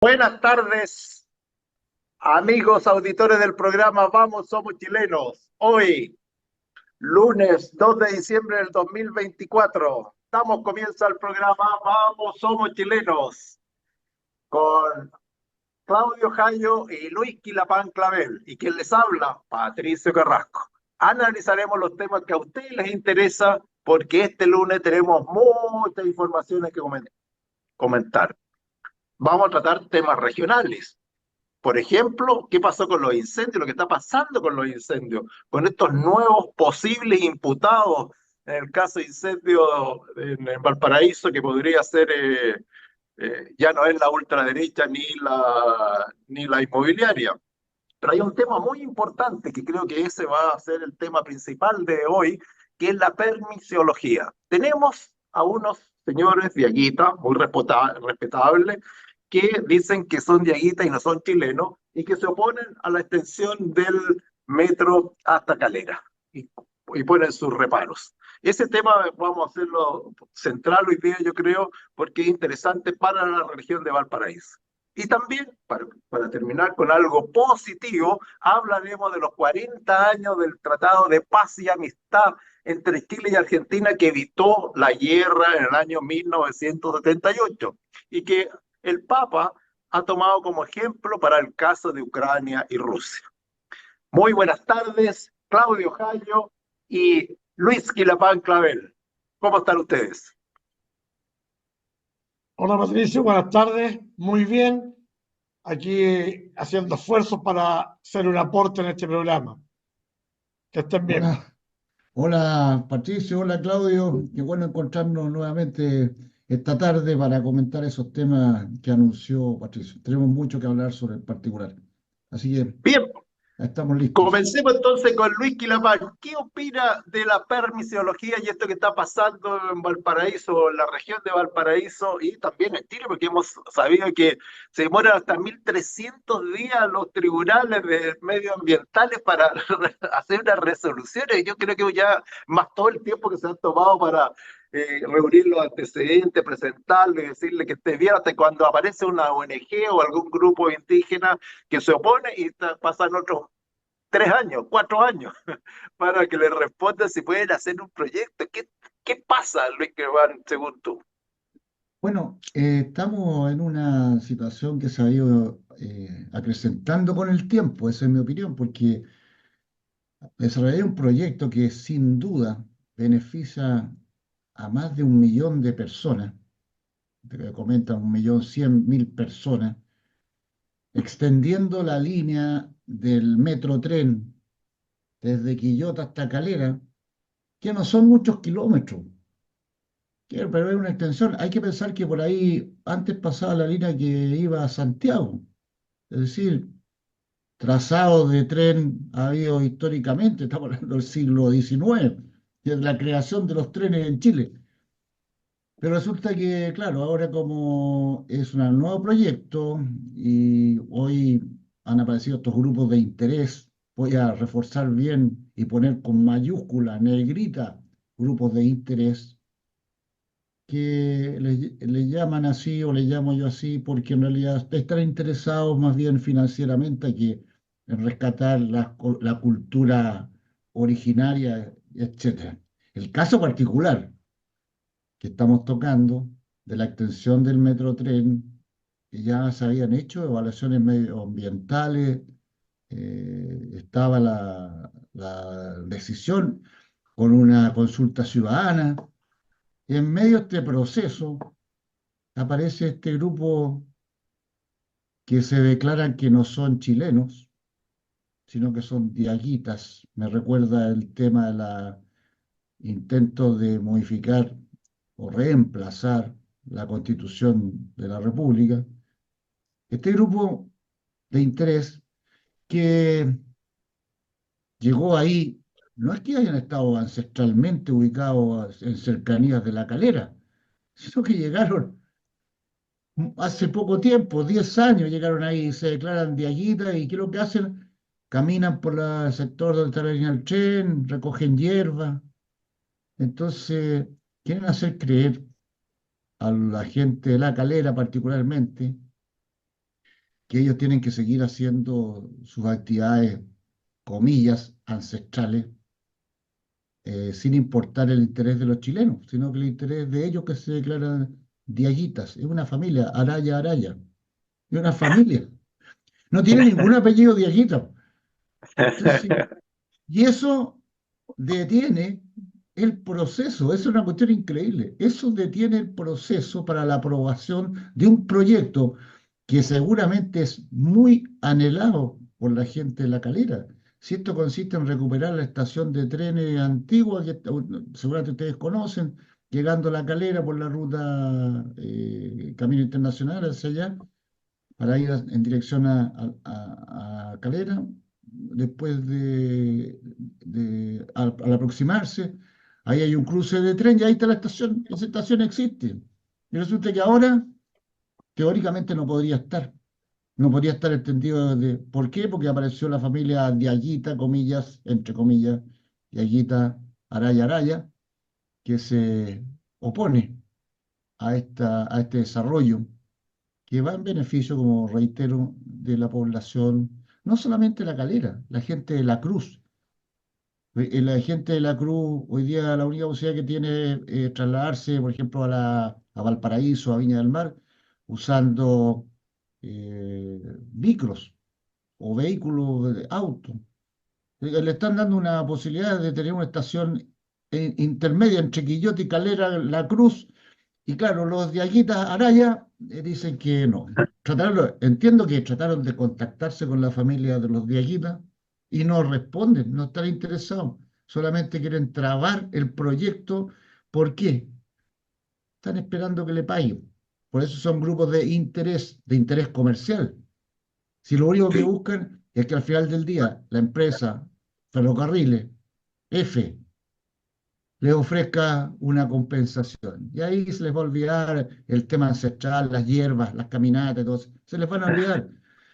Buenas tardes, amigos auditores del programa Vamos, Somos Chilenos. Hoy, lunes 2 de diciembre del 2024, damos comienzo al programa Vamos, Somos Chilenos con Claudio Jayo y Luis Quilapán Clavel. Y quien les habla, Patricio Carrasco. Analizaremos los temas que a ustedes les interesa porque este lunes tenemos muchas informaciones que comentar. Vamos a tratar temas regionales. Por ejemplo, ¿qué pasó con los incendios? Lo que está pasando con los incendios, con estos nuevos posibles imputados en el caso de incendio en Valparaíso, que podría ser, ya no es la ultraderecha ni la inmobiliaria. Pero hay un tema muy importante que creo que ese va a ser el tema principal de hoy, que es la permisiología. Tenemos a unos señores de Aguita, muy respetables, que dicen que son de Aguita y no son chilenos, y que se oponen a la extensión del metro hasta Calera, y ponen sus reparos. Ese tema vamos a hacerlo central hoy día, yo creo, porque es interesante para la región de Valparaíso. Y también, para terminar con algo positivo, hablaremos de los 40 años del Tratado de Paz y Amistad entre Chile y Argentina que evitó la guerra en el año 1978 y que el Papa ha tomado como ejemplo para el caso de Ucrania y Rusia. Muy buenas tardes, Claudio Jayo y Luis Quilapán Clavel. ¿Cómo están ustedes? Hola Patricio, buenas tardes. Muy bien. Aquí haciendo esfuerzos para hacer un aporte en este programa. Que estén bien. Hola, hola Patricio, hola Claudio, qué bueno encontrarnos nuevamente esta tarde para comentar esos temas que anunció Patricio. Tenemos mucho que hablar sobre el particular, así que Bien, estamos listos. comencemos entonces con Luis Quilapán. ¿Qué opina de la permisiología y esto que está pasando en Valparaíso, en la región de Valparaíso y también en Chile? Porque hemos sabido que se demoran hasta 1.300 días los tribunales de medioambientales para hacer unas resoluciones. Yo creo que ya más todo el tiempo que se han tomado para reunir los antecedentes, presentarle, decirle que esté bien, hasta cuando aparece una ONG o algún grupo indígena que se opone y pasan otros 3 años, 4 años, para que le respondan si pueden hacer un proyecto. ¿Qué pasa, Luis, que van según tú? Bueno, estamos en una situación que se ha ido acrecentando con el tiempo, esa es mi opinión, porque desarrollar un proyecto que sin duda beneficia a más de 1 millón de personas, te comentan 1.100.000 personas, extendiendo la línea del metro tren desde Quillota hasta Calera, que no son muchos kilómetros, pero es una extensión. Hay que pensar que por ahí antes pasaba la línea que iba a Santiago, es decir, trazado de tren ha habido históricamente, estamos hablando del siglo XIX, desde la creación de los trenes en Chile. Pero resulta que, claro, ahora como es un nuevo proyecto y hoy han aparecido estos grupos de interés, voy a reforzar bien y poner con mayúscula, negrita, grupos de interés que le llaman así o le llamo yo así porque en realidad están interesados más bien financieramente que en rescatar la cultura originaria, etcétera. El caso particular que estamos tocando de la extensión del metro tren, que ya se habían hecho evaluaciones medioambientales, estaba la decisión con una consulta ciudadana. Y en medio de este proceso aparece este grupo que se declaran que no son chilenos, sino que son diaguitas. Me recuerda el tema de la intento de modificar o reemplazar la Constitución de la República. Este grupo de interés que llegó ahí, no es que hayan estado ancestralmente ubicados en cercanías de la Calera, sino que llegaron hace poco tiempo, 10 años llegaron ahí, se declaran diaguitas y ¿qué es lo que hacen? Caminan por el sector donde está la línea del tren, recogen hierba. Entonces, quieren hacer creer a la gente de La Calera particularmente que ellos tienen que seguir haciendo sus actividades, comillas, ancestrales, sin importar el interés de los chilenos, sino que el interés de ellos que se declaran diaguitas. Es una familia, Araya Araya, es una familia. No tiene ningún apellido diaguita. Entonces, y eso detiene el proceso, eso es una cuestión increíble. Eso detiene el proceso para la aprobación de un proyecto que seguramente es muy anhelado por la gente de La Calera. Si esto consiste en recuperar la estación de trenes antigua, que seguramente ustedes conocen, llegando a La Calera por la ruta Camino Internacional hacia allá, para ir en dirección a Calera, después al aproximarse, ahí hay un cruce de tren y ahí está la estación, esa estación existe. Y resulta que ahora, teóricamente, no podría estar. No podría estar extendido de... ¿Por qué? Porque apareció la familia Diaguita, comillas, entre comillas, Diaguita Araya Araya, que se opone a este desarrollo que va en beneficio, como reitero, de la población, no solamente La Calera, la gente de La Cruz. La gente de La Cruz, hoy día la única posibilidad que tiene es trasladarse, por ejemplo, a Valparaíso, a Viña del Mar, usando micros o vehículos de auto. Le están dando una posibilidad de tener una estación intermedia entre Quillota y Calera, La Cruz, y claro, los de Aguitas Araya dicen que no. Entiendo que trataron de contactarse con la familia de los de Aguitas y no responden, no están interesados. Solamente quieren trabar el proyecto. ¿Por qué? Están esperando que le paguen. Por eso son grupos de interés comercial. Si lo único que Sí, buscan es que al final del día la empresa Ferrocarriles F les ofrezca una compensación. Y ahí se les va a olvidar el tema ancestral, las hierbas, las caminatas, todo eso. Se les van a olvidar.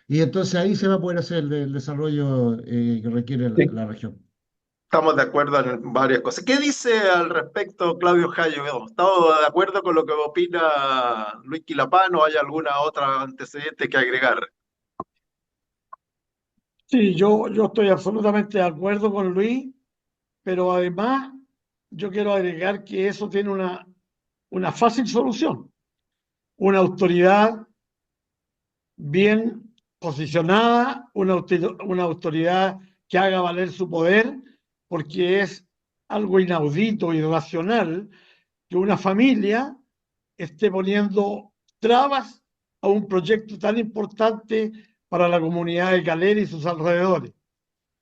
Y entonces ahí se va a poder hacer el desarrollo que requiere sí. la región. Estamos de acuerdo en varias cosas. ¿Qué dice al respecto Claudio Jayo? ¿Estamos de acuerdo con lo que opina Luis Quilapán o hay alguna otra antecedente que agregar? Sí, yo estoy absolutamente de acuerdo con Luis, pero además yo quiero agregar que eso tiene una fácil solución. Una autoridad bien posicionada, una autoridad que haga valer su poder, porque es algo inaudito, irracional, que una familia esté poniendo trabas a un proyecto tan importante para la comunidad de Calera y sus alrededores.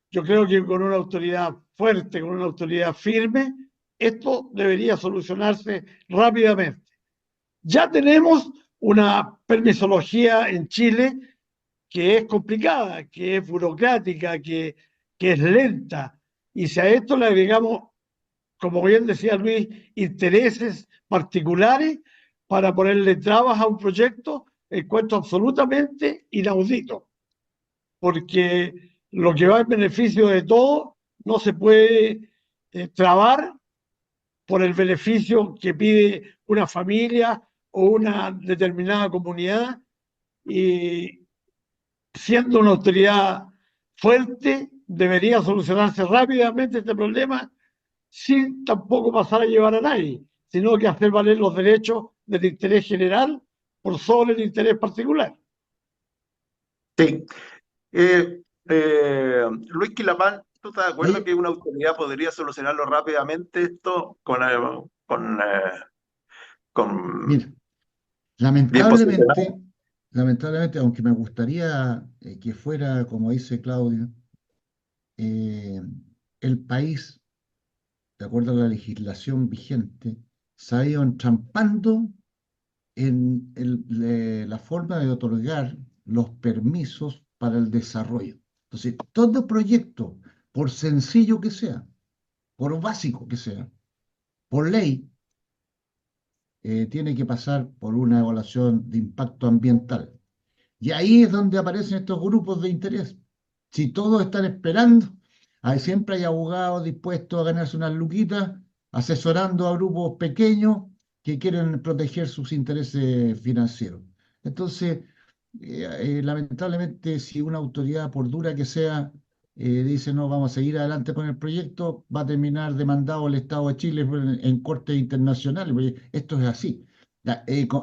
Yo creo que con una autoridad fuerte, con una autoridad firme, esto debería solucionarse rápidamente. Ya tenemos una permisología en Chile que es complicada, que es burocrática, que es lenta. Y si a esto le agregamos, como bien decía Luis, intereses particulares para ponerle trabas a un proyecto, encuentro absolutamente inaudito, porque lo que va en beneficio de todos no se puede trabar por el beneficio que pide una familia o una determinada comunidad, y siendo una autoridad fuerte debería solucionarse rápidamente este problema sin tampoco pasar a llevar a nadie, sino que hacer valer los derechos del interés general por sobre el interés particular. Sí. Luis Quilapán, ¿tú estás de acuerdo Ahí, que una autoridad podría solucionarlo rápidamente esto con mira, bien posicionado? lamentablemente, aunque me gustaría que fuera como dice Claudio, eh, el país, de acuerdo a la legislación vigente, se ha ido entrampando en la forma de otorgar los permisos para el desarrollo. Entonces, todo proyecto, por sencillo que sea, por básico que sea, por ley, tiene que pasar por una evaluación de impacto ambiental. Y ahí es donde aparecen estos grupos de interés. Si todos están esperando, ahí siempre hay abogados dispuestos a ganarse unas luquitas, asesorando a grupos pequeños que quieren proteger sus intereses financieros. Entonces, Lamentablemente, si una autoridad, por dura que sea, dice no, vamos a seguir adelante con el proyecto, va a terminar demandado el Estado de Chile en cortes internacionales, porque esto es así.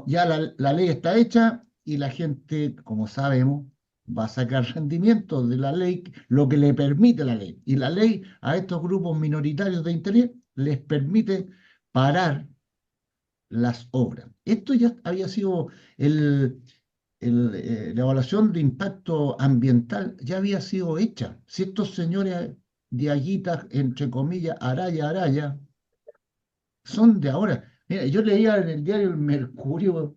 Ya la ley está hecha y la gente, como sabemos, va a sacar rendimiento de la ley, lo que le permite la ley. Y la ley a estos grupos minoritarios de interés les permite parar las obras. Esto ya había sido la evaluación de impacto ambiental ya había sido hecha. Si estos señores de Aguitas, entre comillas, Araya, Araya, son de ahora. Mira, yo leía en el diario El Mercurio,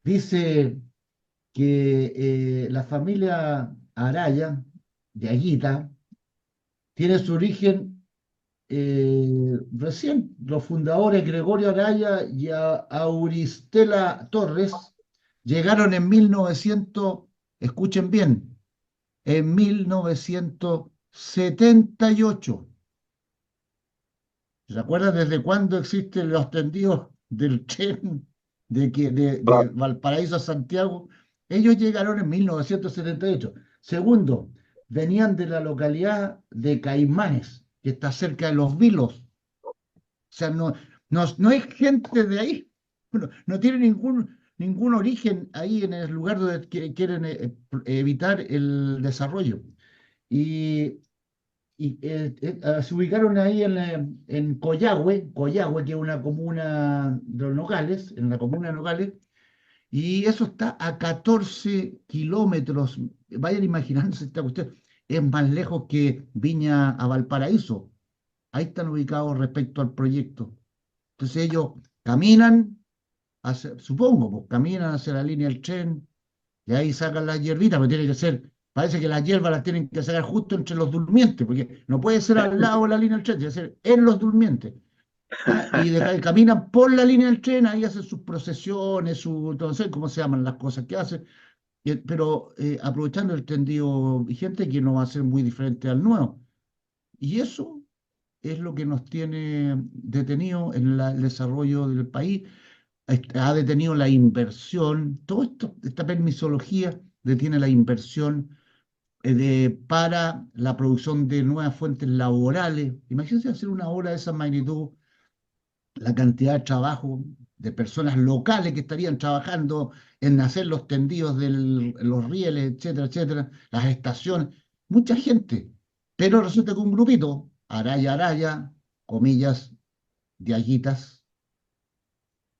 dice que la familia Araya de Aguita tiene su origen recién. Los fundadores Gregorio Araya y Auristela Torres llegaron en 1900, escuchen bien, en 1978. ¿Se acuerdan desde cuándo existen los tendidos del tren de Claro. Valparaíso a Santiago? Ellos llegaron en 1978. Segundo, venían de la localidad de Caimanes, que está cerca de Los Vilos. O sea, no es gente de ahí. No tiene ningún origen ahí en el lugar donde quieren evitar el desarrollo. Y se ubicaron ahí en Coyahue, que es una comuna de los Nogales, en la comuna de Nogales, y eso está a 14 kilómetros. Vayan imaginándose esta cuestión. Es más lejos que Viña a Valparaíso. Ahí están ubicados respecto al proyecto. Entonces ellos caminan, supongo, pues caminan hacia la línea del tren, y ahí sacan las hierbitas, pero tiene que ser, parece que las hierbas las tienen que sacar justo entre los durmientes, porque no puede ser al lado de la línea del tren, tiene que ser en los durmientes. ¿Ah? Y caminan por la línea del tren, ahí hacen sus procesiones, no sé cómo se llaman las cosas que hacen, pero aprovechando el tendido vigente, que no va a ser muy diferente al nuevo. Y eso es lo que nos tiene detenido en el desarrollo del país. Ha detenido la inversión, todo esto, esta permisología detiene la inversión para la producción de nuevas fuentes laborales. Imagínense hacer una obra de esa magnitud, la cantidad de trabajo de personas locales que estarían trabajando en hacer los tendidos de los rieles, etcétera, etcétera, las estaciones, mucha gente. Pero resulta que un grupito, Araya, Araya, comillas, de Aguitas,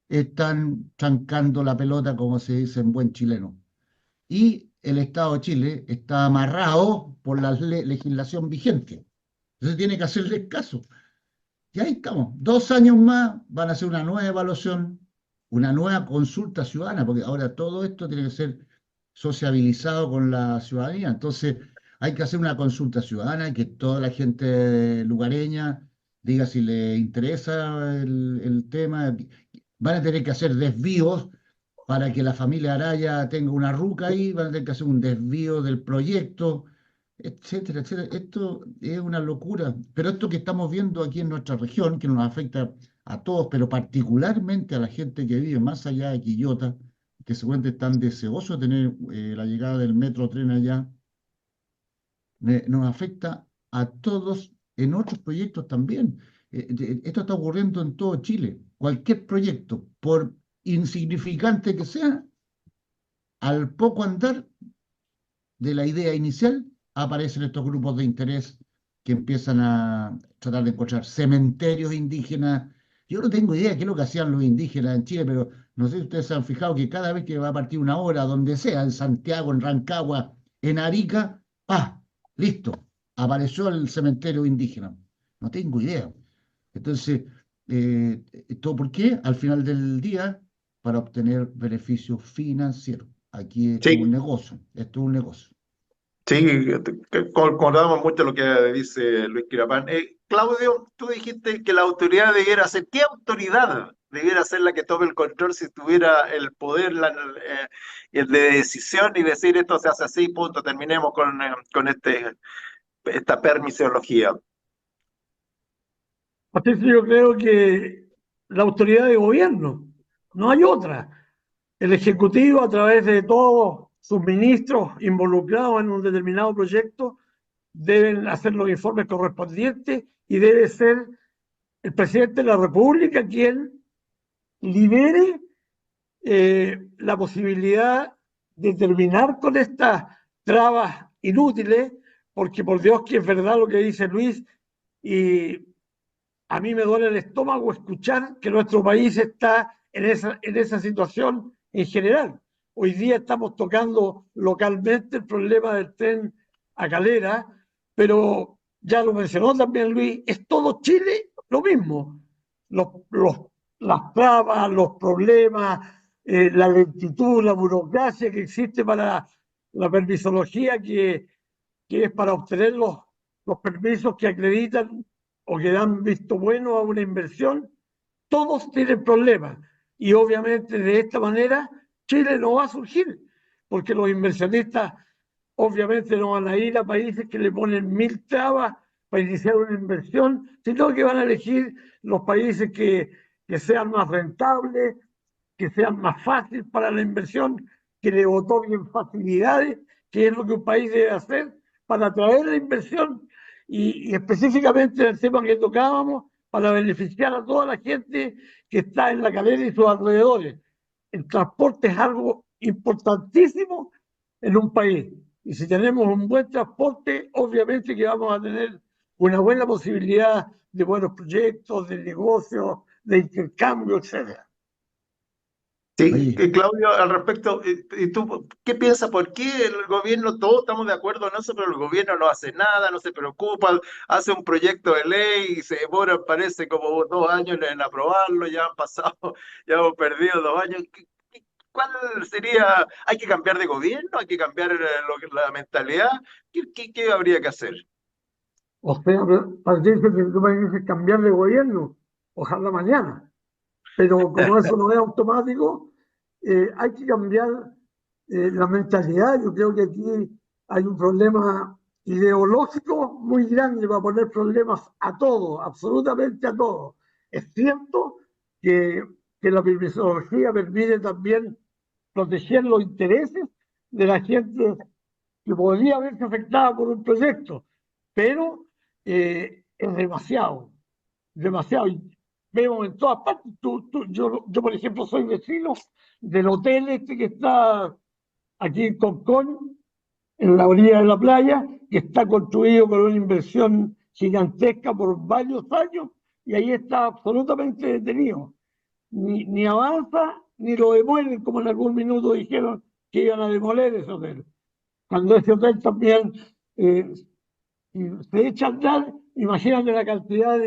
están trancando la pelota, como se dice en buen chileno. Y el Estado de Chile está amarrado por la legislación vigente. Entonces tiene que hacerle caso. Y ahí estamos. 2 años más van a hacer una nueva evaluación, una nueva consulta ciudadana, porque ahora todo esto tiene que ser sociabilizado con la ciudadanía. Entonces hay que hacer una consulta ciudadana, que toda la gente lugareña diga si le interesa el tema. Van a tener que hacer desvíos para que la familia Araya tenga una ruca ahí, van a tener que hacer un desvío del proyecto, etcétera, etcétera. Esto es una locura, pero esto que estamos viendo aquí en nuestra región, que nos afecta a todos, pero particularmente a la gente que vive más allá de Quillota, que seguramente están deseosos de tener la llegada del metro tren allá, nos afecta a todos en otros proyectos también. Esto está ocurriendo en todo Chile. Cualquier proyecto, por insignificante que sea, al poco andar de la idea inicial, aparecen estos grupos de interés que empiezan a tratar de encontrar cementerios indígenas. Yo no tengo idea de qué es lo que hacían los indígenas en Chile, pero no sé si ustedes se han fijado que cada vez que va a partir una obra, donde sea, en Santiago, en Rancagua, en Arica, ¡ah! Listo, apareció el cementerio indígena. No tengo idea. Entonces, ¿todo por qué? Al final del día, para obtener beneficios financieros. Aquí esto es un Sí, negocio, esto es un negocio. sí, concordamos mucho lo que dice Luis Quirapán. Claudio, tú dijiste que la autoridad debiera ser, ¿qué autoridad debiera ser la que tome el control si tuviera el poder el de decisión y decir esto se hace así, punto, terminemos con esta permisología? Patricio, yo creo que la autoridad de gobierno, no hay otra. El Ejecutivo, a través de todos sus ministros involucrados en un determinado proyecto deben hacer los informes correspondientes y debe ser el presidente de la República quien libere la posibilidad de terminar con estas trabas inútiles, porque por Dios que es verdad lo que dice Luis, y a mí me duele el estómago escuchar que nuestro país está en esa situación en general. Hoy día estamos tocando localmente el problema del tren a Calera, pero ya lo mencionó también Luis, es todo Chile lo mismo. Los, los, las trabas, los problemas, la lentitud, la burocracia que existe para la permisología que es para obtener los permisos que acreditan o que dan visto bueno a una inversión, todos tienen problemas. Y obviamente de esta manera Chile no va a surgir, porque los inversionistas obviamente no van a ir a países que le ponen mil trabas para iniciar una inversión, sino que van a elegir los países que sean más rentables, que sean más fáciles para la inversión, que le otorguen facilidades, que es lo que un país debe hacer para atraer la inversión y específicamente el tema que tocábamos, para beneficiar a toda la gente que está en la cadena y sus alrededores. El transporte es algo importantísimo en un país. Y si tenemos un buen transporte, obviamente que vamos a tener una buena posibilidad de buenos proyectos, de negocios, de intercambio, etcétera. Sí, Oye, Claudio, al respecto, ¿y tú qué piensas? ¿Por qué el gobierno, todos estamos de acuerdo en eso, pero el gobierno no hace nada, no se preocupa, hace un proyecto de ley y se demora, parece, como 2 años en aprobarlo, ya han pasado, ya hemos perdido 2 años? ¿Cuál sería? ¿Hay que cambiar de gobierno? ¿Hay que cambiar la mentalidad? ¿Qué habría que hacer? O sea, parece que tú me dices cambiar de gobierno, ojalá mañana. Pero como eso no es automático, hay que cambiar la mentalidad. Yo creo que aquí hay un problema ideológico muy grande para poner problemas a todos, absolutamente a todos. Es cierto que, que la privilegiología permite también proteger los intereses de la gente que podría verse afectada por un proyecto, pero es demasiado, demasiado. Y vemos en todas partes. Yo, por ejemplo, soy vecino del hotel este que está aquí en Concón, en la orilla de la playa, que está construido con una inversión gigantesca por varios años y ahí está absolutamente detenido. Ni avanza ni lo demuelen, como en algún minuto dijeron que iban a demoler ese hotel. Cuando ese hotel también eh, se echa a andar, imagínate la cantidad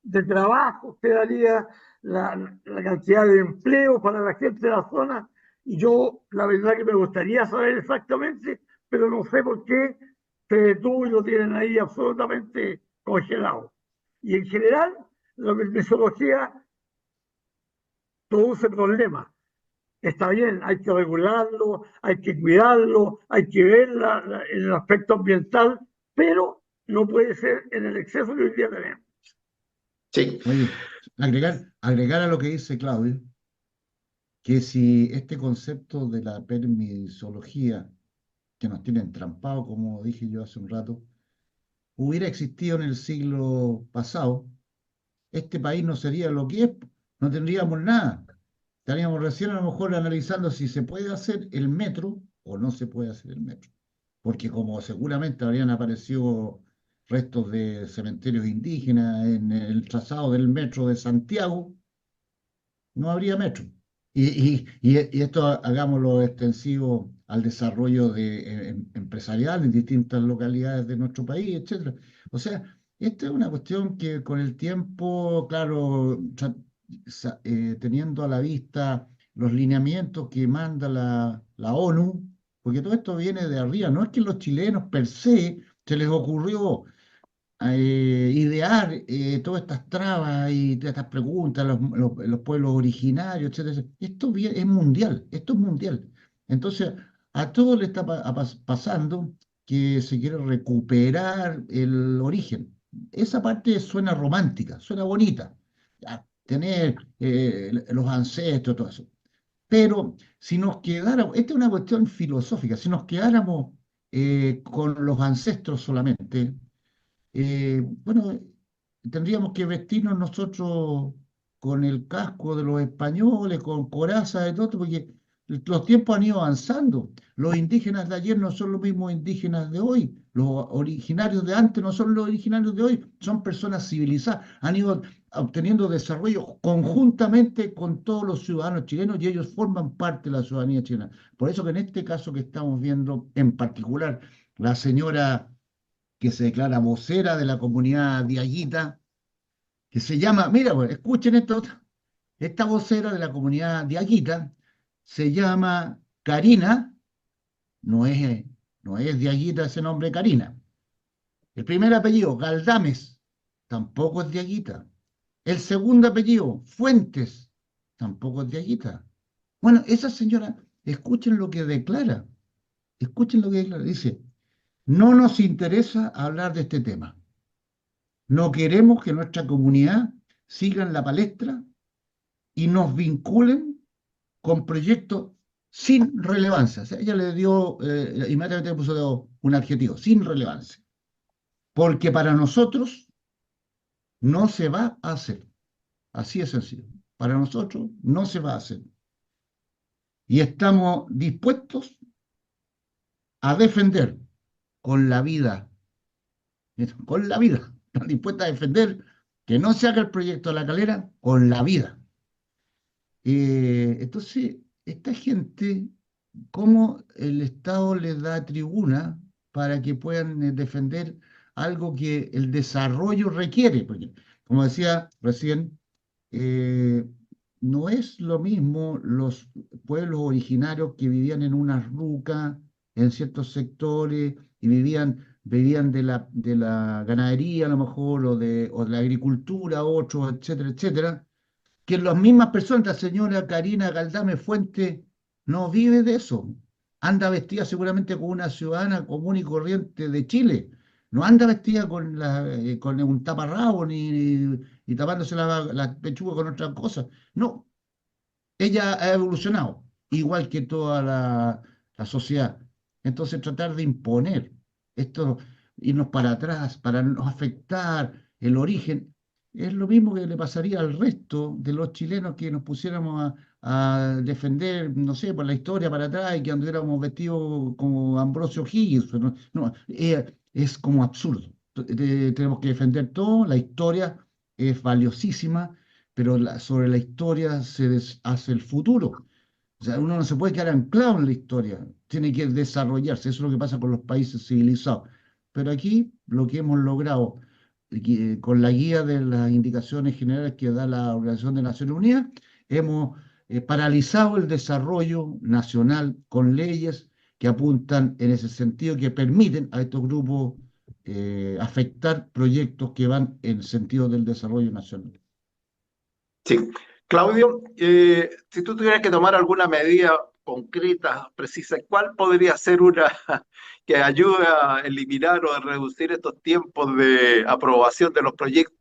de trabajo que daría, la cantidad de empleo para la gente de la zona. Y yo, la verdad que me gustaría saber exactamente, pero no sé por qué se detuvo y lo tienen ahí absolutamente congelado. Y en general, la permisología produce problemas. Está bien, hay que regularlo, hay que cuidarlo, hay que ver el aspecto ambiental, pero no puede ser en el exceso que hoy día tenemos. Sí. oye, agregar a lo que dice Claudio, que si este concepto de la permisología, que nos tiene entrampado, como dije yo hace un rato, hubiera existido en el siglo pasado, este país no sería lo que es, no tendríamos nada. Estaríamos recién a lo mejor analizando si se puede hacer el metro o no se puede hacer el metro. Porque como seguramente habrían aparecido restos de cementerios indígenas en el trazado del metro de Santiago, no habría metro. Y esto hagámoslo extensivo al desarrollo empresarial en distintas localidades de nuestro país, etcétera. O sea, esta es una cuestión que con el tiempo, claro, teniendo a la vista los lineamientos que manda la ONU, porque todo esto viene de arriba, no es que los chilenos per se se les ocurrió idear todas estas trabas y todas estas preguntas, los pueblos originarios, etcétera. Es mundial, esto es mundial. Entonces, a todos le está pasando que se quiere recuperar el origen. Esa parte suena romántica, suena bonita. Ya, tener los ancestros, todo eso. Pero si nos quedáramos, esta es una cuestión filosófica, si nos quedáramos con los ancestros solamente, bueno, tendríamos que vestirnos nosotros con el casco de los españoles, con coraza de todo, porque los tiempos han ido avanzando. Los indígenas de ayer no son los mismos indígenas de hoy. Los originarios de antes no son los originarios de hoy. Son personas civilizadas. Han ido obteniendo desarrollo conjuntamente con todos los ciudadanos chilenos y ellos forman parte de la ciudadanía chilena. Por eso que en este caso que estamos viendo, en particular, la señora que se declara vocera de la comunidad diaguita, que se llama, mira, pues, escuchen esto, esta vocera de la comunidad diaguita se llama Karina, no es, no es diaguita ese nombre Karina. El primer apellido, Galdames, tampoco es diaguita. El segundo apellido, Fuentes, tampoco es diaguita. Bueno, esa señora, escuchen lo que declara, escuchen lo que declara, dice, no nos interesa hablar de este tema. No queremos que nuestra comunidad siga en la palestra y nos vinculen con proyectos sin relevancia. O sea, ella le dio, inmediatamente puso un adjetivo, sin relevancia. Porque para nosotros no se va a hacer. Así es sencillo. Para nosotros no se va a hacer. Y estamos dispuestos a defender con la vida, con la vida, están dispuestos a defender que no se haga el proyecto de La Calera con la vida. Entonces, esta gente, ¿cómo el Estado les da tribuna para que puedan defender algo que el desarrollo requiere? Porque, como decía recién, eh, no es lo mismo los pueblos originarios que vivían en unas rucas, en ciertos sectores, y vivían de la ganadería a lo mejor, o de la agricultura, otros, etcétera, etcétera, que las mismas personas, la señora Karina Galdame Fuente, no vive de eso. Anda vestida seguramente como una ciudadana común y corriente de Chile. No anda vestida con un taparrabo ni tapándose la pechuga con otra cosa. No, ella ha evolucionado, igual que toda la sociedad. Entonces tratar de imponer esto, irnos para atrás, para no afectar el origen, es lo mismo que le pasaría al resto de los chilenos que nos pusiéramos a defender, no sé, por la historia para atrás y que anduviéramos vestidos como Ambrosio Higgins. No, no, es como absurdo. Tenemos que defender todo, la historia es valiosísima, pero sobre la historia hace el futuro. O sea, uno no se puede quedar anclado en la historia, tiene que desarrollarse. Eso es lo que pasa con los países civilizados. Pero aquí lo que hemos logrado, con la guía de las indicaciones generales que da la Organización de Naciones Unidas, hemos paralizado el desarrollo nacional con leyes que apuntan en ese sentido, que permiten a estos grupos afectar proyectos que van en el sentido del desarrollo nacional. Sí. Claudio, si tú tuvieras que tomar alguna medida concreta, precisa, ¿cuál podría ser una que ayude a eliminar o a reducir estos tiempos de aprobación de los proyectos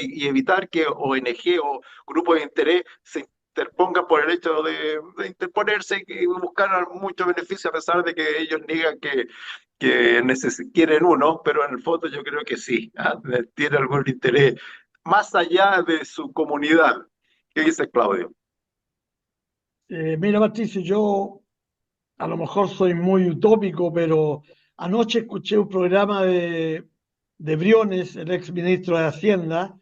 y evitar que ONG o grupos de interés se interpongan por el hecho de interponerse y buscar mucho beneficio a pesar de que ellos niegan que quieren uno, pero en el fondo yo creo que sí, tiene algún interés más allá de su comunidad? ¿Qué dice Claudio? Mira, Patricio, yo a lo mejor soy muy utópico, pero anoche escuché un programa de Briones, el ex ministro de Hacienda,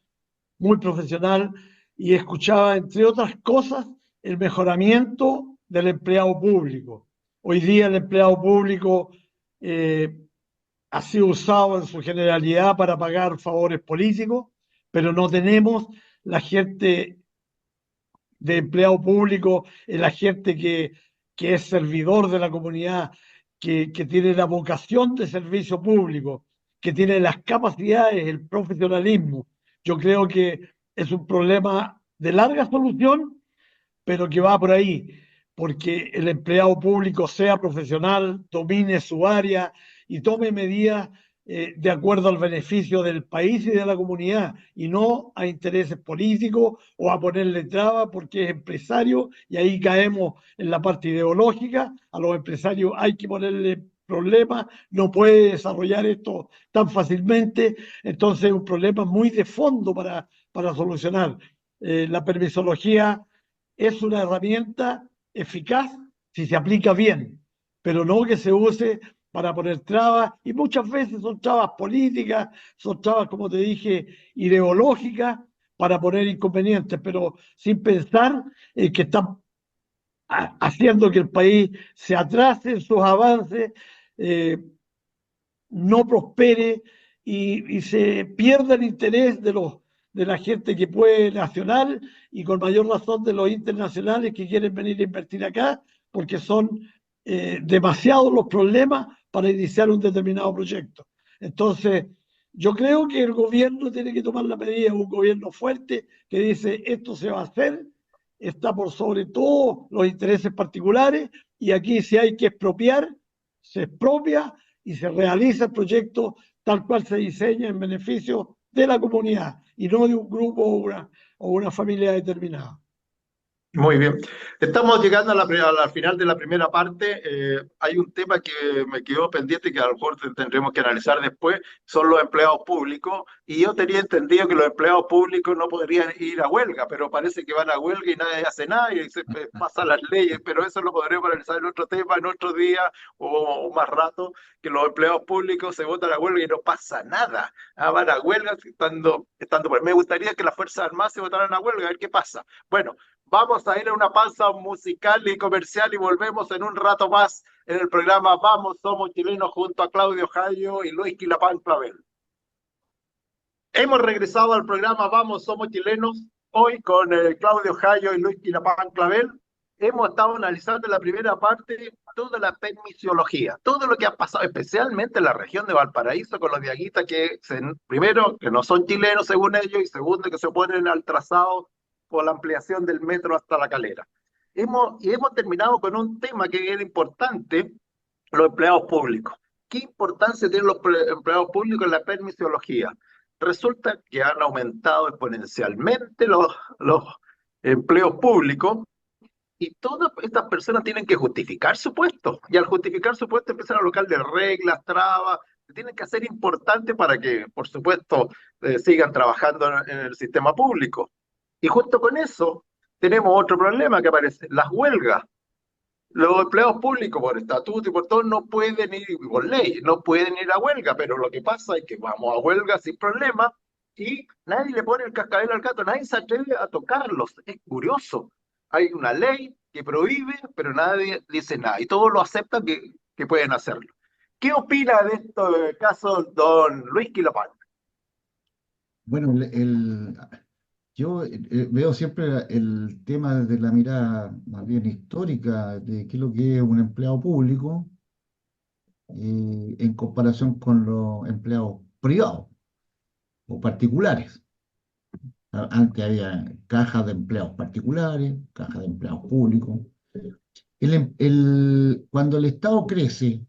muy profesional, y escuchaba, entre otras cosas, el mejoramiento del empleado público. Hoy día el empleado público eh, ha sido usado en su generalidad para pagar favores políticos, pero no tenemos la gente de empleado público, la gente que es servidor de la comunidad, que tiene la vocación de servicio público, que tiene las capacidades, el profesionalismo. Yo creo que es un problema de larga solución, pero que va por ahí, porque el empleado público sea profesional, domine su área y tome medidas de acuerdo al beneficio del país y de la comunidad, y no a intereses políticos o a ponerle trabas porque es empresario, y ahí caemos en la parte ideológica. A los empresarios hay que ponerle problemas, no puede desarrollar esto tan fácilmente, entonces es un problema muy de fondo para solucionar. La permisología es una herramienta eficaz si se aplica bien, pero no que se use para poner trabas, y muchas veces son trabas políticas, son trabas, como te dije, ideológicas, para poner inconvenientes, pero sin pensar que están haciendo que el país se atrase en sus avances, eh, no prospere y se pierda el interés de la gente que puede nacional, y con mayor razón de los internacionales que quieren venir a invertir acá, porque son demasiados los problemas para iniciar un determinado proyecto. Entonces, yo creo que el gobierno tiene que tomar la medida, un gobierno fuerte que dice esto se va a hacer, está por sobre todo los intereses particulares, y aquí si hay que expropiar, se expropia y se realiza el proyecto tal cual se diseña en beneficio de la comunidad y no de un grupo o una familia determinada. Muy bien. Estamos llegando al final de la primera parte. Hay un tema que me quedó pendiente que a lo mejor tendremos que analizar después, son los empleados públicos. Y yo tenía entendido que los empleados públicos no podrían ir a huelga, pero parece que van a huelga y nadie hace nada y se pasan las leyes, pero eso lo podremos analizar en otro tema, en otro día o más rato, que los empleados públicos se votan a huelga y no pasa nada. Van a huelga estando. Me gustaría que las Fuerzas Armadas se votaran a huelga, a ver qué pasa. Bueno. Vamos a ir a una pausa musical y comercial y volvemos en un rato más en el programa Vamos, Somos Chilenos junto a Claudio Jayo y Luis Quilapán Clavel. Hemos regresado al programa Vamos, Somos Chilenos, hoy con Claudio Jayo y Luis Quilapán Clavel. Hemos estado analizando en la primera parte toda la permisiología, todo lo que ha pasado, especialmente en la región de Valparaíso con los diaguitas primero, que no son chilenos según ellos, y segundo, que se oponen al trazado por la ampliación del metro hasta La Calera. Hemos terminado con un tema que era importante, los empleados públicos. ¿Qué importancia tienen los empleados públicos en la permisiología? Resulta que han aumentado exponencialmente los empleos públicos y todas estas personas tienen que justificar su puesto. Y al justificar su puesto empiezan a colocar de reglas, trabas, que tienen que ser importantes para que, por supuesto, sigan trabajando en el sistema público. Y junto con eso tenemos otro problema que aparece, las huelgas. Los empleados públicos por estatuto y por todo no pueden ir, por ley, no pueden ir a huelga, pero lo que pasa es que vamos a huelga sin problema y nadie le pone el cascabel al gato, nadie se atreve a tocarlos. Es curioso. Hay una ley que prohíbe, pero nadie dice nada y todos lo aceptan que pueden hacerlo. ¿Qué opina de esto caso don Luis Quilapán? Bueno, yo veo siempre el tema desde la mirada más bien histórica de qué es lo que es un empleado público en comparación con los empleados privados o particulares. Antes había cajas de empleados particulares, cajas de empleados públicos. Cuando el Estado crece,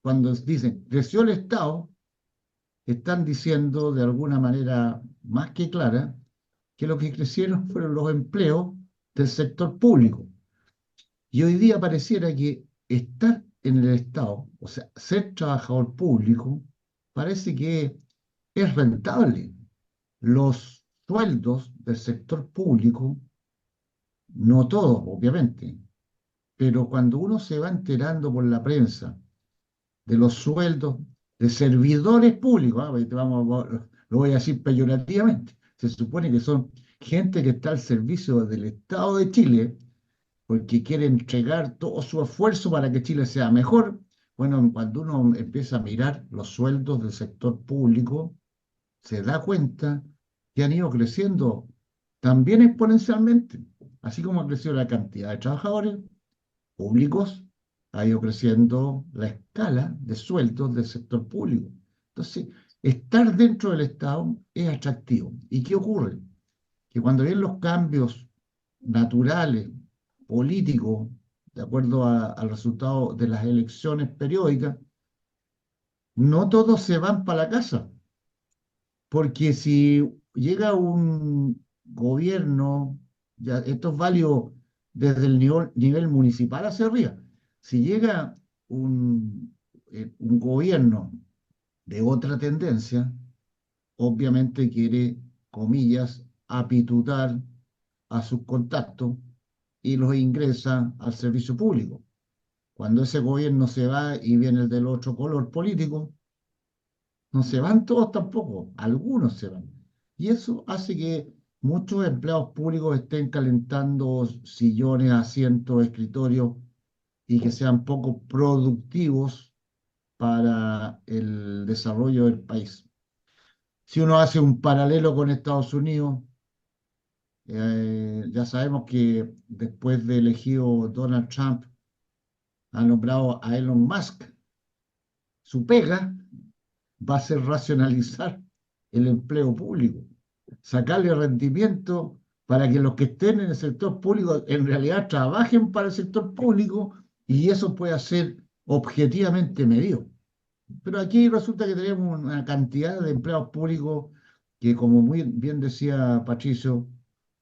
cuando dicen creció el Estado, están diciendo de alguna manera más que clara que lo que crecieron fueron los empleos del sector público. Y hoy día pareciera que estar en el Estado, o sea, ser trabajador público, parece que es rentable. Los sueldos del sector público, no todos, obviamente, pero cuando uno se va enterando por la prensa de los sueldos de servidores públicos, lo voy a decir peyorativamente, se supone que son gente que está al servicio del Estado de Chile, porque quiere entregar todo su esfuerzo para que Chile sea mejor. Bueno, cuando uno empieza a mirar los sueldos del sector público, se da cuenta que han ido creciendo también exponencialmente, así como ha crecido la cantidad de trabajadores públicos, ha ido creciendo la escala de sueldos del sector público. Entonces, estar dentro del Estado es atractivo. ¿Y qué ocurre? Que cuando vienen los cambios naturales, políticos, de acuerdo al resultado de las elecciones periódicas, no todos se van para la casa, porque si llega un gobierno, ya, esto es válido desde el nivel municipal hacia arriba, si llega un gobierno de otra tendencia, obviamente quiere, comillas, apitutar a sus contactos y los ingresa al servicio público. Cuando ese gobierno se va y viene el del otro color político, no se van todos tampoco, algunos se van. Y eso hace que muchos empleados públicos estén calentando sillones, asientos, escritorios y que sean poco productivos para el desarrollo del país. Si uno hace un paralelo con Estados Unidos, ya sabemos que después de elegido Donald Trump, han nombrado a Elon Musk. Su pega va a ser racionalizar el empleo público, sacarle rendimiento para que los que estén en el sector público en realidad trabajen para el sector público y eso pueda ser objetivamente medido. Pero aquí resulta que tenemos una cantidad de empleados públicos que, como muy bien decía Patricio,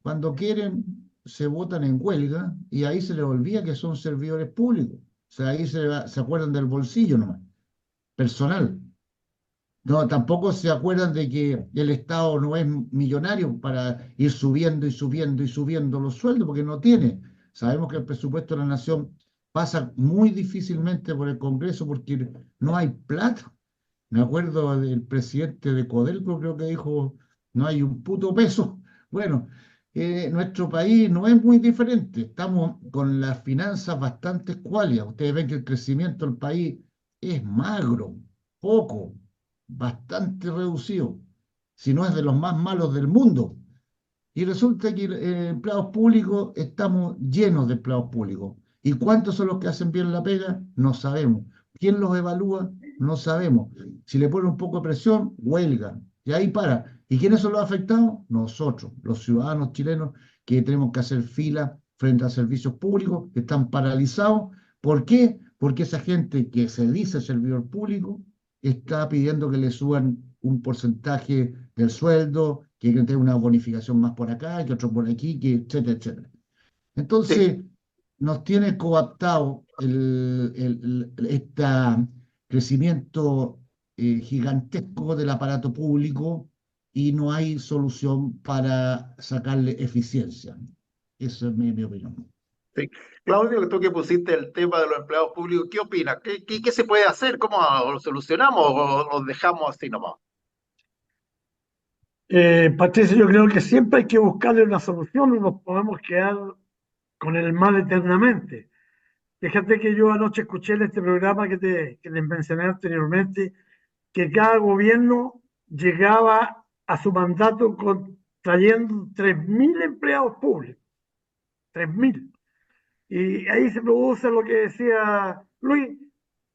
cuando quieren se votan en huelga y ahí se les olvida que son servidores públicos. O sea, ahí se acuerdan del bolsillo nomás, personal. No, tampoco se acuerdan de que el Estado no es millonario para ir subiendo y subiendo y subiendo los sueldos, porque no tiene. Sabemos que el presupuesto de la nación pasa muy difícilmente por el Congreso porque no hay plata. Me acuerdo del presidente de Codelco, creo que dijo, no hay un puto peso. Bueno, nuestro país no es muy diferente. Estamos con las finanzas bastante escuálidas. Ustedes ven que el crecimiento del país es magro, poco, bastante reducido, si no es de los más malos del mundo. Y resulta que empleados públicos, estamos llenos de empleados públicos. ¿Y cuántos son los que hacen bien la pega? No sabemos. ¿Quién los evalúa? No sabemos. Si le ponen un poco de presión, huelgan. Y ahí para. ¿Y quiénes son los afectados? Nosotros, los ciudadanos chilenos, que tenemos que hacer fila frente a servicios públicos, que están paralizados. ¿Por qué? Porque esa gente que se dice servidor público está pidiendo que le suban un porcentaje del sueldo, que tener una bonificación más por acá, que otro por aquí, que etcétera, etcétera. Sí, Entonces, nos tiene coaptado este crecimiento gigantesco del aparato público y no hay solución para sacarle eficiencia. Esa es mi opinión. sí. Claudio, tú que pusiste el tema de los empleados públicos, ¿qué opinas? ¿Qué se puede hacer? ¿Cómo lo solucionamos o lo dejamos así nomás? Patricio, yo creo que siempre hay que buscarle una solución, no nos podemos quedar con el mal eternamente. Fíjate que yo anoche escuché en este programa que les mencioné anteriormente, que cada gobierno llegaba a su mandato trayendo 3.000 empleados públicos, 3.000. Y ahí se produce lo que decía Luis,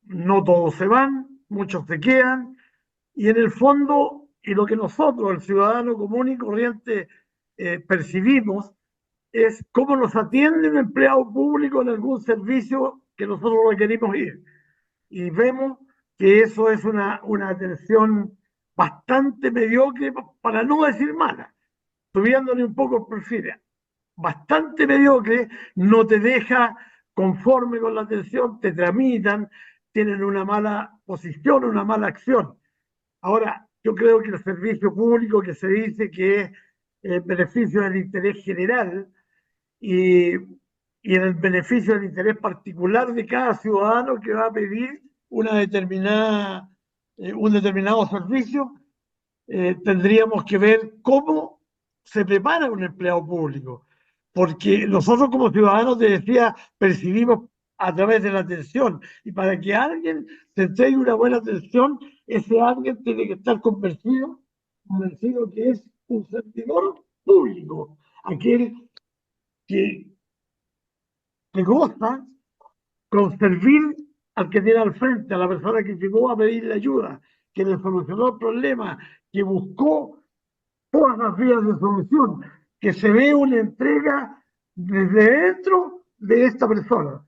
no todos se van, muchos se quedan, y en el fondo, y lo que nosotros, el ciudadano común y corriente, percibimos, es cómo nos atiende un empleado público en algún servicio que nosotros requerimos ir. Y vemos que eso es una atención bastante mediocre, para no decir mala, subiéndole un poco el perfil, bastante mediocre, no te deja conforme con la atención, te tramitan, tienen una mala posición, una mala acción. Ahora, yo creo que el servicio público que se dice que es beneficio del interés general y, y en el beneficio del interés particular de cada ciudadano que va a pedir un determinado servicio, tendríamos que ver cómo se prepara un empleado público. Porque nosotros como ciudadanos, te decía, percibimos a través de la atención. Y para que alguien se entregue una buena atención, ese alguien tiene que estar convencido que es un servidor público, aquel que, que goza con servir al que tiene al frente, a la persona que llegó a pedirle ayuda, que le solucionó el problema, que buscó todas las vías de solución, que se ve una entrega desde dentro de esta persona.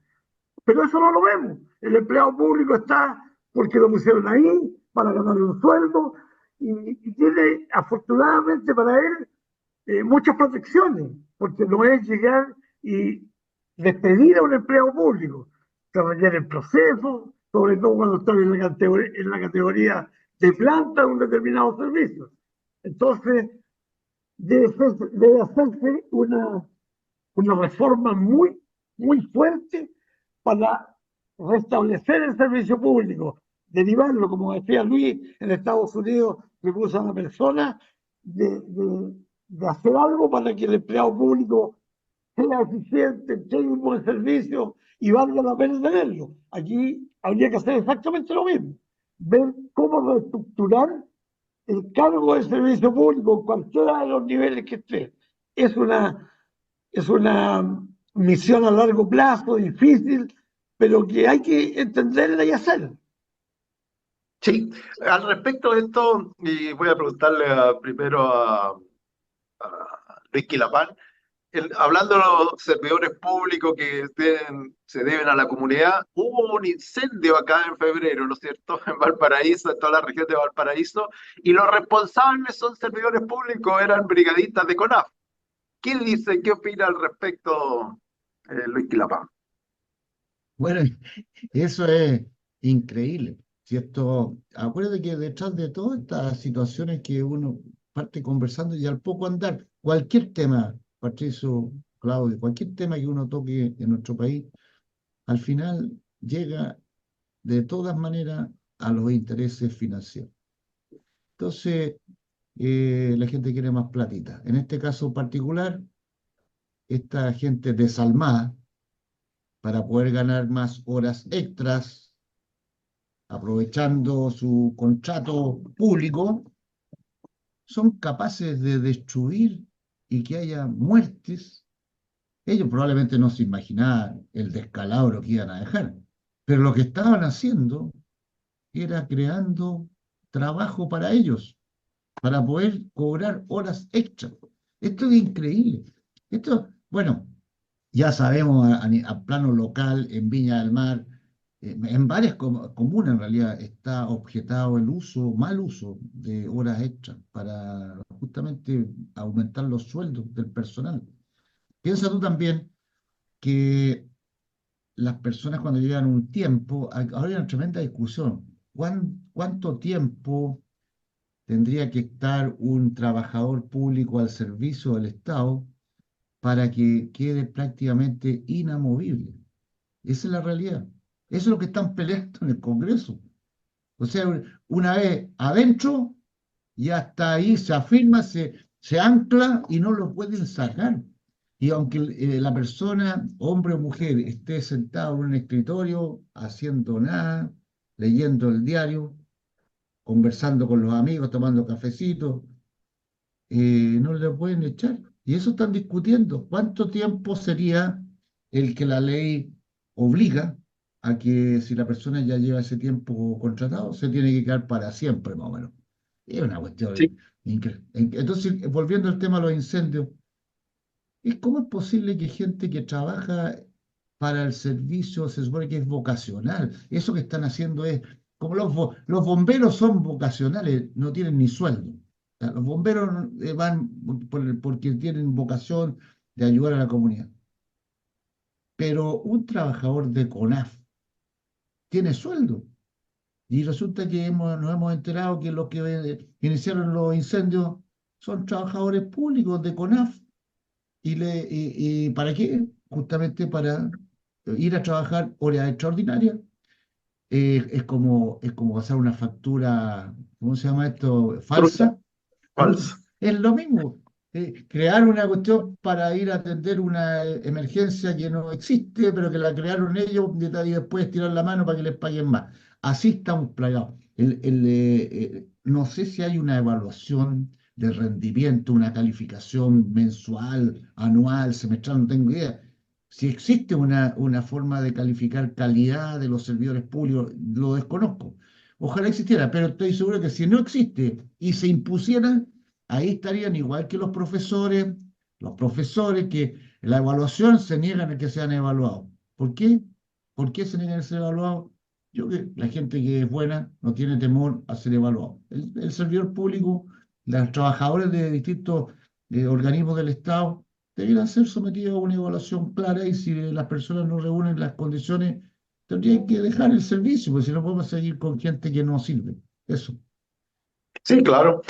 Pero eso no lo vemos. El empleado público está porque lo pusieron ahí, para ganar un sueldo y tiene, afortunadamente para él, muchas protecciones, porque no es llegar y despedir a un empleado público, desarrollar el proceso, sobre todo cuando están en la categoría de planta de un determinado servicio. Entonces, debe hacerse una reforma muy fuerte para restablecer el servicio público, derivarlo, como decía Luis, en Estados Unidos le puso a una persona de hacer algo para que el empleado público sea eficiente, tenga un buen servicio y valga la pena tenerlo. Aquí habría que hacer exactamente lo mismo, ver cómo reestructurar el cargo de servicio público en cualquiera de los niveles que esté. Es una, es una misión a largo plazo, difícil, pero que hay que entenderla y hacerla. Sí, al respecto de esto, y voy a preguntarle primero a Luis Quilapán, hablando de los servidores públicos que se deben a la comunidad, hubo un incendio acá en febrero, ¿no es cierto?, en Valparaíso, en toda la región de Valparaíso, y los responsables son servidores públicos, eran brigadistas de CONAF. ¿Qué dice, qué opina al respecto, Luis Quilapán? Bueno, eso es increíble, ¿cierto? Acuérdate que detrás de todas estas situaciones que uno parte conversando y al poco andar, cualquier tema, Patricio, Claudio, cualquier tema que uno toque en nuestro país, al final llega de todas maneras a los intereses financieros. Entonces, la gente quiere más platita. En este caso particular, esta gente desalmada para poder ganar más horas extras, aprovechando su contrato público, son capaces de destruir y que haya muertes. Ellos probablemente no se imaginaban el descalabro que iban a dejar, pero lo que estaban haciendo era creando trabajo para ellos, para poder cobrar horas extras. Esto es increíble. Esto, bueno, ya sabemos a plano local, en Viña del Mar, en varias comunas en realidad está objetado el mal uso de horas extras para justamente aumentar los sueldos del personal. Piensa tú también que las personas cuando llegan un tiempo, ahora hay una tremenda discusión. ¿Cuánto tiempo tendría que estar un trabajador público al servicio del Estado para que quede prácticamente inamovible? Esa es la realidad. Eso es lo que están peleando en el Congreso. O sea, una vez adentro, ya está ahí, se afirma, se ancla y no lo pueden sacar. Y aunque la persona, hombre o mujer, esté sentado en un escritorio haciendo nada, leyendo el diario, conversando con los amigos, tomando cafecito, no le pueden echar. Y eso están discutiendo. ¿Cuánto tiempo sería el que la ley obliga a que si la persona ya lleva ese tiempo contratado, se tiene que quedar para siempre, más o menos? Es una cuestión Sí, increíble. Entonces, volviendo al tema de los incendios, ¿cómo es posible que gente que trabaja para el servicio se supone que es vocacional? Eso que están haciendo es, como los bomberos son vocacionales, no tienen ni sueldo. O sea, los bomberos van porque tienen vocación de ayudar a la comunidad. Pero un trabajador de CONAF tiene sueldo. Y resulta que nos hemos enterado que los que iniciaron los incendios son trabajadores públicos de CONAF. ¿Y para qué? Justamente para ir a trabajar horas extraordinarias. Es como pasar una factura, ¿cómo se llama esto? trucha, Falsa. falso. Es lo mismo. Crear una cuestión para ir a atender una emergencia que no existe, pero que la crearon ellos y después tirar la mano para que les paguen más. Así estamos plagados. No sé si hay una evaluación de rendimiento, una calificación mensual, anual, semestral, no tengo idea. Si existe una forma de calificar calidad de los servidores públicos, lo desconozco. Ojalá existiera, pero estoy seguro que si no existe y se impusiera, ahí estarían igual que los profesores que en la evaluación se niegan a que sean evaluados. ¿Por qué? ¿Por qué se niegan a ser evaluados? Yo que la gente que es buena no tiene temor a ser evaluado. El servidor público, los trabajadores de distintos organismos del Estado, debieran ser sometidos a una evaluación clara y si las personas no reúnen las condiciones, tendrían que dejar el servicio, porque si no podemos seguir con gente que no sirve. Eso. Sí, claro.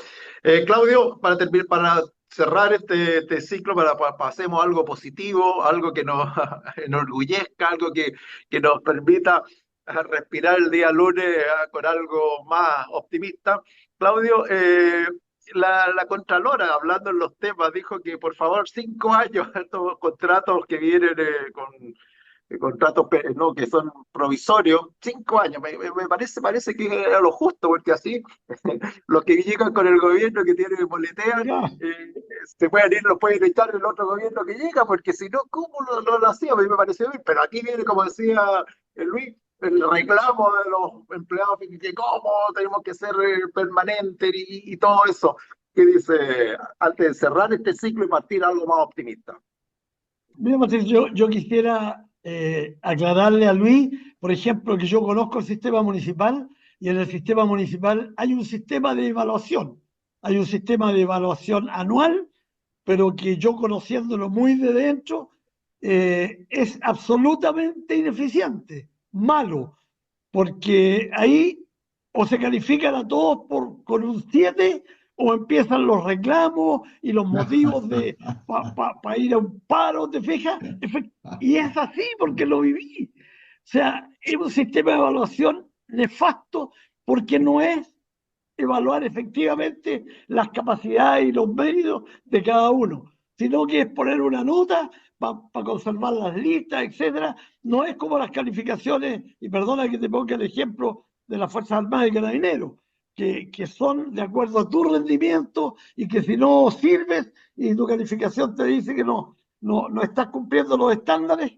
Claudio, para cerrar este ciclo, pasemos a algo positivo, algo que nos enorgullezca, algo que nos permita respirar el día lunes con algo más optimista. Claudio, la Contralora, hablando en los temas, dijo que por favor 5 años, estos contratos que vienen contratos no, que son provisorios, 5 años, parece que era lo justo, porque así los que llegan con el gobierno que tiene boletean, Ya, se pueden ir, los pueden echar el otro gobierno que llega, porque si no, ¿cómo lo hacía? A mí me pareció bien, pero aquí viene, como decía Luis, el reclamo de los empleados, que cómo tenemos que ser permanentes y todo eso, que dice, antes de cerrar este ciclo y partir algo más optimista. mira, Martín, yo quisiera aclararle a Luis, por ejemplo, que yo conozco el sistema municipal y en el sistema municipal hay un sistema de evaluación. Hay un sistema de evaluación anual, pero que yo conociéndolo muy de dentro, es absolutamente ineficiente, malo, porque ahí o se califican a todos con un 7 o empiezan los reclamos y los motivos de para ir a un paro, ¿te fijas? Y es así porque lo viví. O sea, es un sistema de evaluación nefasto porque no es evaluar efectivamente las capacidades y los méritos de cada uno, sino que es poner una nota para conservar las listas, etcétera. No es como las calificaciones, y perdona que te ponga el ejemplo de las Fuerzas Armadas y Carabineros, que son de acuerdo a tu rendimiento y que si no sirves y tu calificación te dice que no estás cumpliendo los estándares,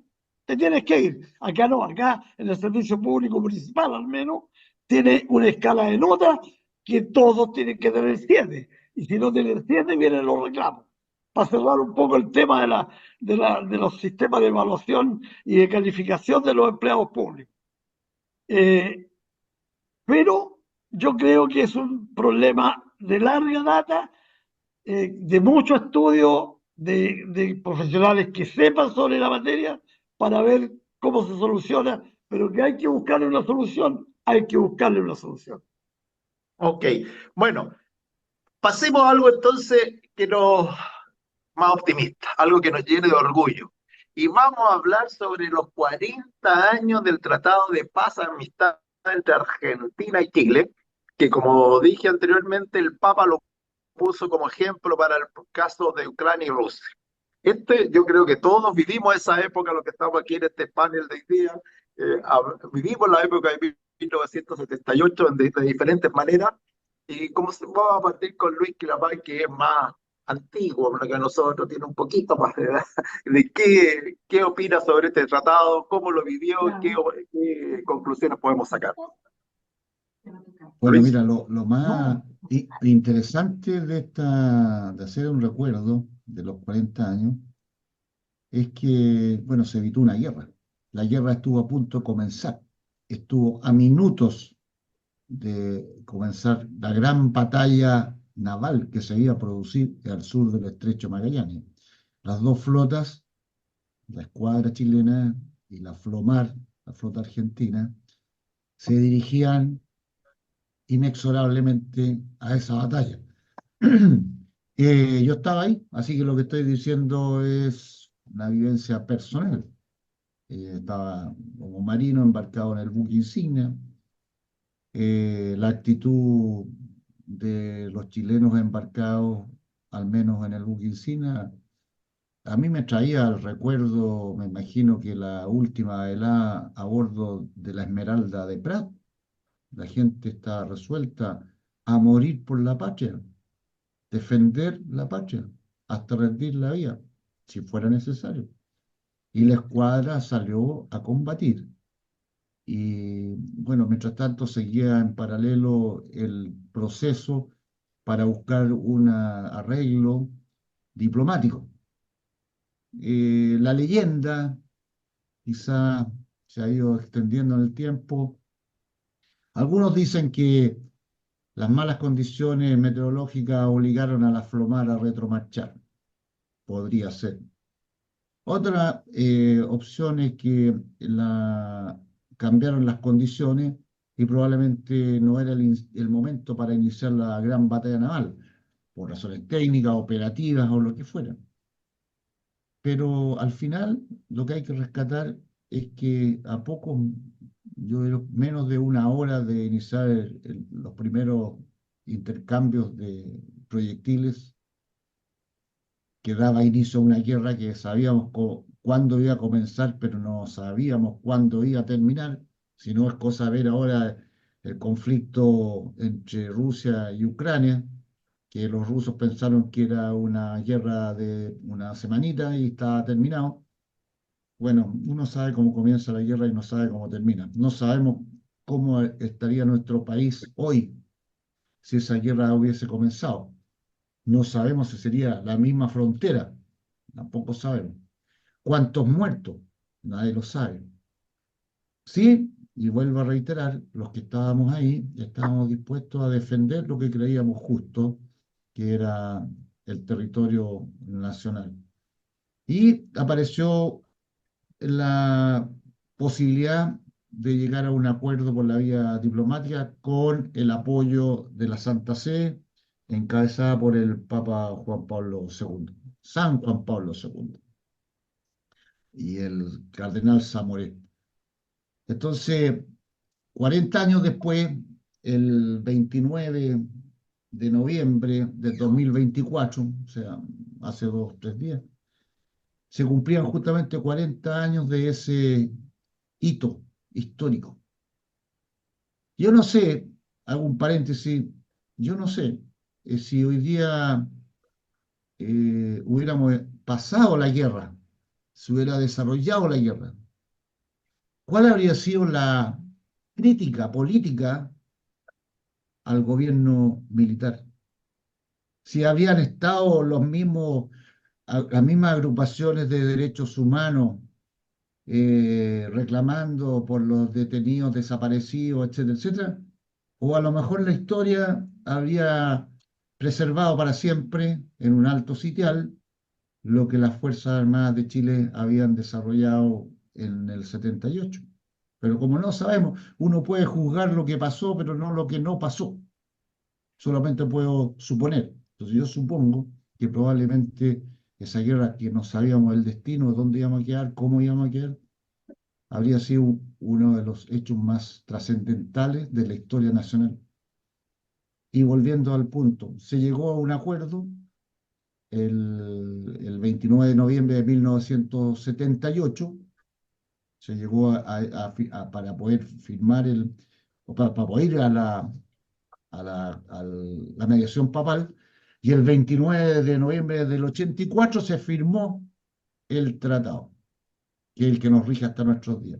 te tienes que ir. Acá no, acá en el servicio público municipal al menos tiene una escala de notas que todos tienen que tener 7. Y si no tienen 7, vienen los reclamos. Para cerrar un poco el tema de los sistemas de evaluación y de calificación de los empleados públicos. Eh, pero yo creo que es un problema de larga data, de mucho estudio, de profesionales que sepan sobre la materia para ver cómo se soluciona, pero que hay que buscarle una solución, hay que buscarle una solución. Ok, bueno, pasemos a algo entonces que nos más optimista, algo que nos llene de orgullo. Y vamos a hablar sobre los 40 años del Tratado de Paz y Amistad entre Argentina y Chile, que como dije anteriormente, el Papa lo puso como ejemplo para el caso de Ucrania y Rusia. Yo creo que todos vivimos esa época, los que estamos aquí en este panel de hoy día, vivimos la época de 1978 de diferentes maneras, y como vamos a partir con Luis Quilapay, que es más antiguo, bueno, que nosotros, tiene un poquito más de edad, de qué opina sobre este tratado, cómo lo vivió, qué conclusiones podemos sacar. Bueno, Luis. mira, lo más interesante de hacer un recuerdo de los 40 años es que, bueno, se evitó una guerra. La guerra estuvo a punto de comenzar, estuvo a minutos de comenzar la gran batalla naval que se iba a producir al sur del Estrecho Magallanes. Las dos flotas, la escuadra chilena y la FLOMAR, la flota argentina, se dirigían inexorablemente a esa batalla. Yo estaba ahí, así que lo que estoy diciendo es una vivencia personal. Estaba como marino embarcado en el buque insignia. La actitud de los chilenos embarcados, al menos en el buque insignia, a mí me traía al recuerdo, me imagino que la última velada a bordo de la Esmeralda de Prat, la gente está resuelta a morir por la patria, defender la patria, hasta rendir la vida, si fuera necesario. Y la escuadra salió a combatir. Y bueno, mientras tanto seguía en paralelo el proceso para buscar un arreglo diplomático. La leyenda quizá se ha ido extendiendo en el tiempo, Algunos dicen que las malas condiciones meteorológicas obligaron a la FLOMAR a retromarchar. Podría ser. Otra opción es que cambiaron las condiciones y probablemente no era el momento para iniciar la gran batalla naval, por razones técnicas, operativas o lo que fuera. Pero al final lo que hay que rescatar es que a poco, yo creo, menos de una hora de iniciar los primeros intercambios de proyectiles, que daba inicio a una guerra que sabíamos cuándo iba a comenzar, pero no sabíamos cuándo iba a terminar. Si no es cosa ver ahora el conflicto entre Rusia y Ucrania, que los rusos pensaron que era una guerra de una semanita y estaba terminado. Bueno, uno sabe cómo comienza la guerra y no sabe cómo termina. No sabemos cómo estaría nuestro país hoy si esa guerra hubiese comenzado. No sabemos si sería la misma frontera, tampoco sabemos. ¿Cuántos muertos? Nadie lo sabe. Sí, y vuelvo a reiterar, los que estábamos ahí estábamos dispuestos a defender lo que creíamos justo, que era el territorio nacional. Y apareció la posibilidad de llegar a un acuerdo por la vía diplomática con el apoyo de la Santa Sede, encabezada por el Papa Juan Pablo II, San Juan Pablo II, y el cardenal Samoré. Entonces, 40 años después, el 29 de noviembre del 2024, o sea, hace 2 o 3 días, se cumplían justamente 40 años de ese hito histórico. Yo no sé, hago un paréntesis, yo no sé si hoy día hubiéramos pasado la guerra, se hubiera desarrollado la guerra, ¿cuál habría sido la crítica política al gobierno militar? Si habían estado las mismas agrupaciones de derechos humanos reclamando por los detenidos desaparecidos, etcétera, etcétera, o a lo mejor la historia habría preservado para siempre en un alto sitial lo que las Fuerzas Armadas de Chile habían desarrollado en el 78. Pero como no sabemos, uno puede juzgar lo que pasó, pero no lo que no pasó. Solamente puedo suponer. Entonces yo supongo que probablemente esa guerra que no sabíamos el destino, dónde íbamos a quedar, cómo íbamos a quedar, habría sido uno de los hechos más trascendentales de la historia nacional. Y volviendo al punto, se llegó a un acuerdo el 29 de noviembre de 1978, se llegó para poder firmar o para poder ir a la mediación papal, y el 29 de noviembre del 84 se firmó el tratado, que es el que nos rige hasta nuestros días.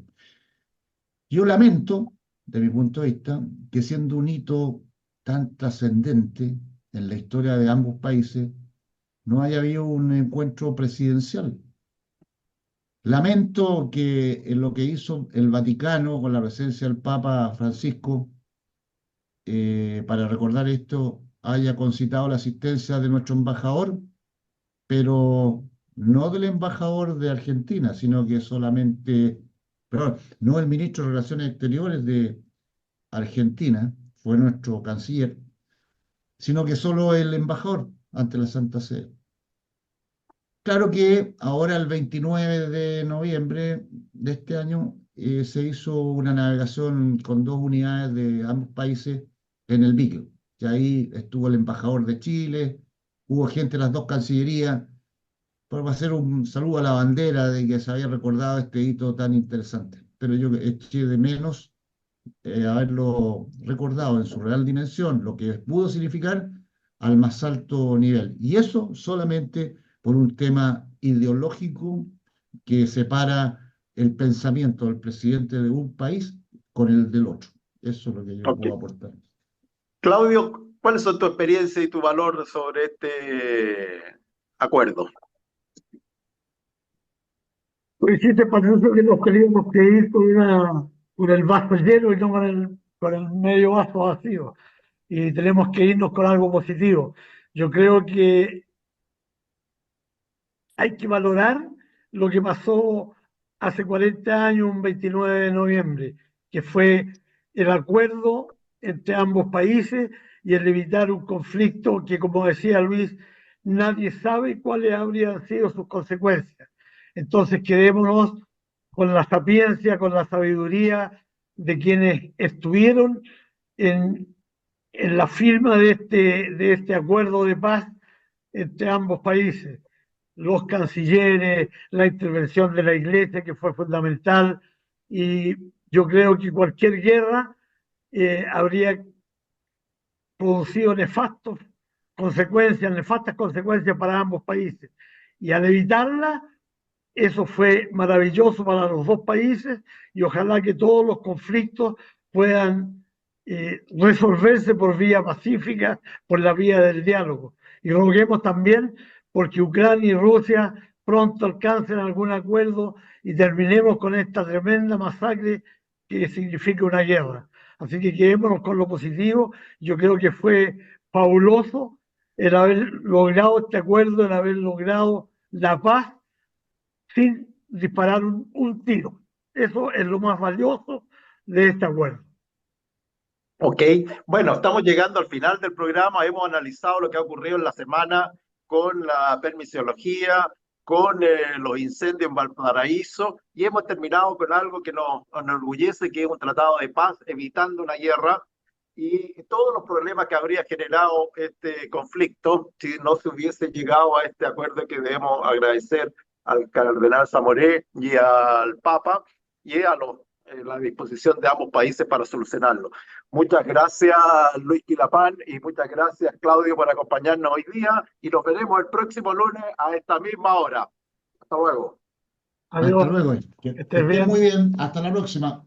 Yo lamento, de mi punto de vista, que siendo un hito tan trascendente en la historia de ambos países, no haya habido un encuentro presidencial. Lamento que en lo que hizo el Vaticano con la presencia del Papa Francisco, para recordar esto, haya concitado la asistencia de nuestro embajador, pero no del embajador de Argentina, sino que solamente, perdón, no el ministro de Relaciones Exteriores de Argentina, fue nuestro canciller, sino que solo el embajador ante la Santa Sede. Claro que ahora el 29 de noviembre de este año se hizo una navegación con 2 unidades de ambos países en el Beagle, que ahí estuvo el embajador de Chile, hubo gente de las dos cancillerías, para hacer un saludo a la bandera de que se había recordado este hito tan interesante. Pero yo eché de menos haberlo recordado en su real dimensión, lo que pudo significar al más alto nivel. Y eso solamente por un tema ideológico que separa el pensamiento del presidente de un país con el del otro. Eso es lo que yo Ok. puedo aportar. Claudio, ¿cuáles son tu experiencia y tu valor sobre este acuerdo? Pues sí, te parece que nos queríamos que ir por el vaso lleno y no con el con el medio vaso vacío y tenemos que irnos con algo positivo. Yo creo que hay que valorar lo que pasó hace 40 años, un 29 de noviembre, que fue el acuerdo entre ambos países y el evitar un conflicto que, como decía Luis, nadie sabe cuáles habrían sido sus consecuencias. Entonces, quedémonos con la sapiencia, con la sabiduría de quienes estuvieron en la firma de este acuerdo de paz entre ambos países. Los cancilleres, la intervención de la Iglesia, que fue fundamental, y yo creo que cualquier guerra habría producido nefastas consecuencias para ambos países. Y al evitarla, eso fue maravilloso para los dos países y ojalá que todos los conflictos puedan resolverse por vía pacífica, por la vía del diálogo. Y roguemos también porque Ucrania y Rusia pronto alcancen algún acuerdo y terminemos con esta tremenda masacre que significa una guerra. Así que quedémonos con lo positivo. Yo creo que fue fabuloso el haber logrado este acuerdo, el haber logrado la paz sin disparar un tiro. Eso es lo más valioso de este acuerdo. Ok, bueno, estamos llegando al final del programa. Hemos analizado lo que ha ocurrido en la semana con la permisología, con los incendios en Valparaíso y hemos terminado con algo que nos enorgullece, que es un tratado de paz, evitando una guerra y todos los problemas que habría generado este conflicto si no se hubiese llegado a este acuerdo, que debemos agradecer al cardenal Zamoré y al Papa y a la disposición de ambos países para solucionarlo. Muchas gracias, Luis Quilapán, y muchas gracias, Claudio, por acompañarnos hoy día. Y nos veremos el próximo lunes a esta misma hora. Hasta luego. Hasta Adiós, luego. que Que estés estés bien. muy bien. Hasta la próxima.